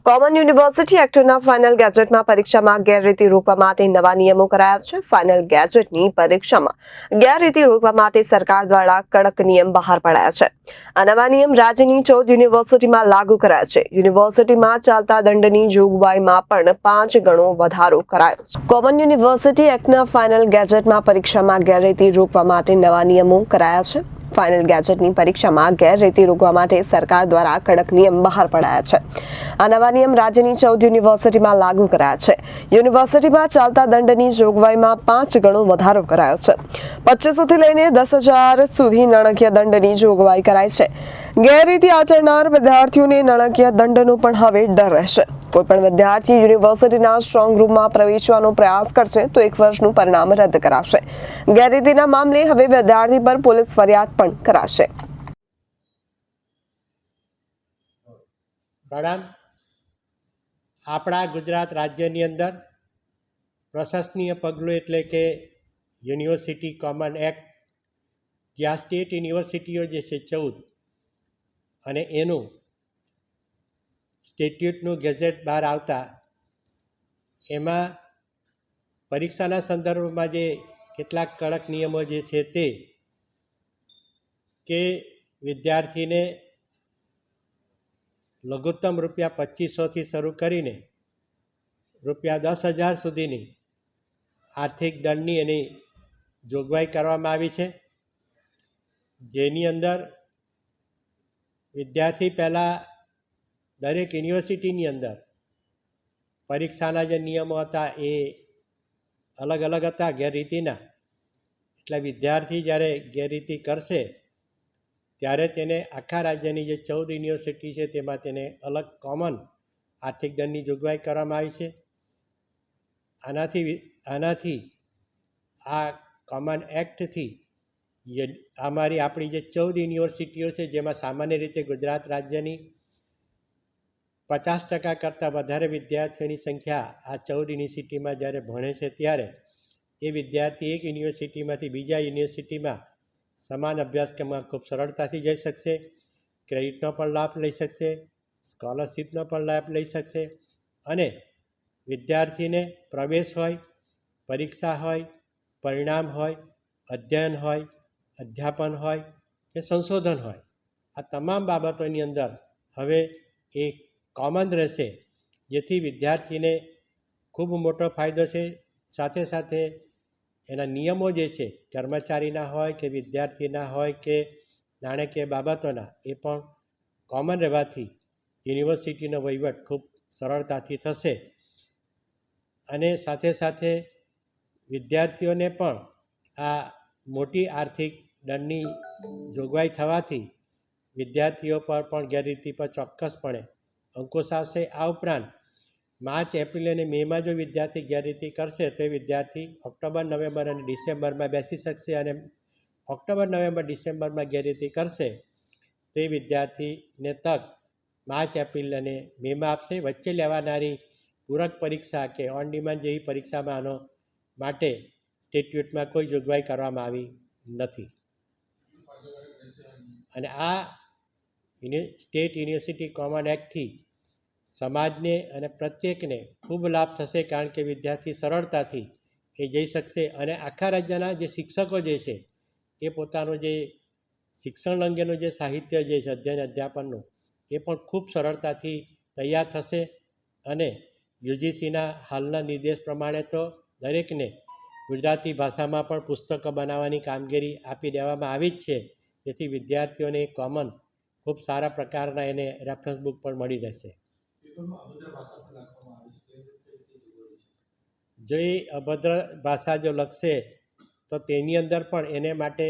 Common university એક્ટના final ગેજેટમાં પરીક્ષામાં ગેરરીતિ રોકવા માટે નવા નિયમો કરાયા છે। ફાઇનલ ગેજેટની પરીક્ષામાં ગેરરીતિ રોકવા માટે સરકાર દ્વારા કડક નિયમ બહાર પડાયા છે। આ નવા નિયમ રાજ્યની 14 યુનિવર્સિટીમાં લાગુ કરાયા છે। યુનિવર્સિટીમાં ચાલતા દંડની જોગવાઈમાં પણ 5 ગણો વધારો કરાયો છે। કોમન યુનિવર્સિટી એક્ટના ફાઇનલ ગેજેટમાં પરીક્ષામાં ગેરરીતિ રોકવા માટે નવા નિયમો કરાયા છે। ફાઇનલ ગેજેટની પરીક્ષામાં ગેરરીતિ રોકવા માટે સરકાર દ્વારા કડક નિયમ બહાર પડાયા છે। આ નવા નિયમ રાજ્યની 14 યુનિવર્સિટીમાં લાગુ કરાયા છે। યુનિવર્સિટીમાં ચાલતા દંડની જોગવાઈમાં 5 ગણો વધારો કરાયો છે। 2500 થી લઈને 10,000 સુધી નાણાકીય દંડની જોગવાઈ કરાઈ છે। ગેરરીતિ આચરનાર વિદ્યાર્થીઓને નાણાકીય દંડનો પણ હવે ડર રહેશે। કોઈપણ વિદ્યાર્થી યુનિવર્સિટીના સ્ટ્રોંગ રૂમમાં પ્રવેશવાનો પ્રયાસ કરશે તો 1 વર્ષનું પરિણામ રદ કરાશે। ગેરરીતિના મામલે હવે વિદ્યાર્થી પર પોલીસ ફરિયાદ પણ કરાશે। પ્રણામ। આપણા ગુજરાત રાજ્યની અંદર પ્રશંસનીય પગલું એટલે કે યુનિવર્સિટી કોમન એક્ટ, જ્યાં સ્ટેટ યુનિવર્સિટીઓ જે છે 14 અને એનું સ્ટેટ્યુટનું ગેઝેટ બહાર આવતા એમાં પરીક્ષાના સંદર્ભમાં જે કેટલાક કડક નિયમો જે છે તે કે વિદ્યાર્થીને લઘુત્તમ રૂપિયા 2500થી શરૂ કરીને રૂપિયા 10,000 સુધીની આર્થિક દંડની એની જોગવાઈ કરવામાં આવી છે। જેની અંદર વિદ્યાર્થી પહેલાં દરેક યુનિવર્સિટીની અંદર પરીક્ષાના જે નિયમો હતા એ અલગ અલગ હતા ગેરરીતિના। એટલે વિદ્યાર્થી જ્યારે ગેરરીતિ કરશે ત્યારે તેને આખા રાજ્યની જે 14 યુનિવર્સિટી છે તેમાં તેને અલગ કોમન આર્થિક દંડની જોગવાઈ કરવામાં આવી છે। આનાથી આ કોમન એક્ટથી આપણી જે 14 યુનિવર્સિટીઓ છે જેમાં સામાન્ય રીતે ગુજરાત રાજ્યની 50% કરતાં વધારે વિદ્યાર્થીઓની સંખ્યા આ 14 યુનિવર્સિટીમાં જ્યારે ભણે છે ત્યારે એ વિદ્યાર્થી એક યુનિવર્સિટીમાંથી બીજા યુનિવર્સિટીમાં સમાન અભ્યાસક્રમમાં ખૂબ સરળતાથી જઈ શકશે। ક્રેડિટનો પણ લાભ લઈ શકશે, સ્કોલરશીપનો પણ લાભ લઈ શકશે અને વિદ્યાર્થીને પ્રવેશ હોય, પરીક્ષા હોય, પરિણામ હોય, અધ્યયન હોય, અધ્યાપન હોય કે સંશોધન હોય, આ તમામ બાબતોની અંદર હવે એ કોમન રહેશે, જેથી વિદ્યાર્થીને ખૂબ મોટો ફાયદો છે। સાથે સાથે એના નિયમો જે છે કર્મચારીના હોય કે વિદ્યાર્થીના હોય કે નાણાકીય બાબતોના એ પણ કોમન રહેવાથી યુનિવર્સિટીનો વહીવટ ખૂબ સરળતાથી થશે અને સાથે સાથે વિદ્યાર્થીઓને પણ આ મોટી આર્થિક દંડની જોગવાઈ થવાથી વિદ્યાર્થીઓ પર પણ ગેરરીતિ પર ચોક્કસપણે અંકુશ આવશે। આ ઉપરાંત માર્ચ, એપ્રિલ અને મેમાં જો વિદ્યાર્થી ગેરરીતિ કરશે તો એ વિદ્યાર્થી ઓક્ટોબર, નવેમ્બર અને ડિસેમ્બરમાં બેસી શકશે અને ઓક્ટોબર, નવેમ્બર, ડિસેમ્બરમાં ગેરરીતિ કરશે તે વિદ્યાર્થીને તક માર્ચ, એપ્રિલ અને મેમાં આપશે। વચ્ચે લેવાનારી પૂરક પરીક્ષા કે ઓન ડિમાન્ડ જેવી પરીક્ષામાં આનો માટે સ્ટેટ્યુટમાં કોઈ જોગવાઈ કરવામાં આવી નથી અને આ સ્ટેટ યુનિવર્સિટી કોમન એક્ટથી સમાજને અને પ્રત્યેકને ખૂબ લાભ થશે, કારણ કે વિદ્યાર્થી સરળતાથી એ જઈ શકશે અને આખા રાજ્યના જે શિક્ષકો જે છે એ પોતાનું જે શિક્ષણ અંગેનું જે સાહિત્ય જે છે અધ્યયન અધ્યાપનનું એ પણ ખૂબ સરળતાથી તૈયાર થશે અને યુજીસીના હાલના નિર્દેશ પ્રમાણે તો દરેકને ગુજરાતી ભાષામાં પણ પુસ્તકો બનાવવાની કામગીરી આપી દેવામાં આવી જ છે, જેથી વિદ્યાર્થીઓને કોમન ખૂબ સારા પ્રકારના એને રેફરન્સ બુક પણ મળી રહેશે। જો એ અભદ્ર ભાષા જો લખશે તો તેની અંદર પણ એને માટે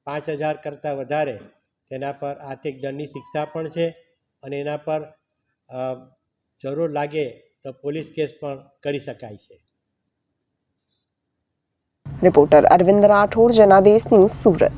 5,000 કરતાં વધારે તેના પર આર્થિક દંડની શિક્ષા પણ છે અને એના પર જરૂર લાગે તો પોલીસ કેસ પણ કરી શકાય છે। Reporter Arvind Rathod, Janadesh news, Surat.